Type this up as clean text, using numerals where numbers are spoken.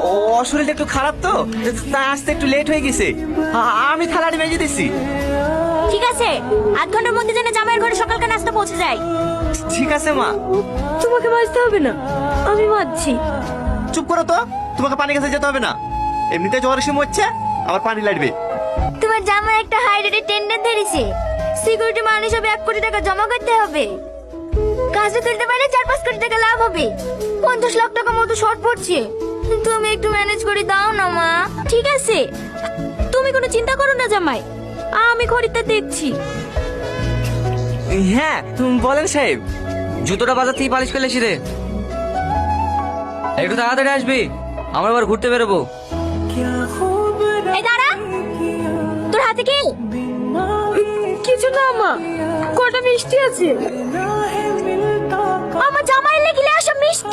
ওর শরীরটা একটু খারাপ তো, তাই আসতে একটু লেট হয়ে গেছে। আমি থালাটি মেজে দিচ্ছি। ঠিক আছে, আধ ঘন্টার মধ্যে যেন জামাইয়ের ঘরে সকালকে নাস্তা পৌঁছে যায়। ঠিক আছে মা। তোমাকে মাজতে হবে না, আমি মাজছি। চুপ করো তো, তোমাকে পানি কাছে যেতে হবে না। এমনিতে জ্বরের সময় হচ্ছে, আবার পানি লাগবে। তোমার জামাই একটা হাই রেটের টেন্ডার ধরেছে, সিকিউরিটি মানি হিসাবে 1 কোটি টাকা জমা করতে হবে। কাজে তুলতে পারলে 4-5 কোটি টাকা লাভ হবে। 50 লাখ টাকা মতো শর্ট পড়ছে, তুমি একটু ম্যানেজ করে দাও না মা। ঠিক আছে, তুমি কোনো চিন্তা করো না জামাই, আমি খরিদ্দার দেখছি। হ্যাঁ বলেন সাহেব। জুতোটা বাজার থেকে পালিশ করে এসে দে। একটু তাড়াতাড়ি আসবি, আমরা আবার ঘুরতে বেরোবো। এই দাঁড়া, তোর হাতে কি? কিছু না মা, কটা মিষ্টি আছে। আমার জামাই লেগে আসা মিষ্টি।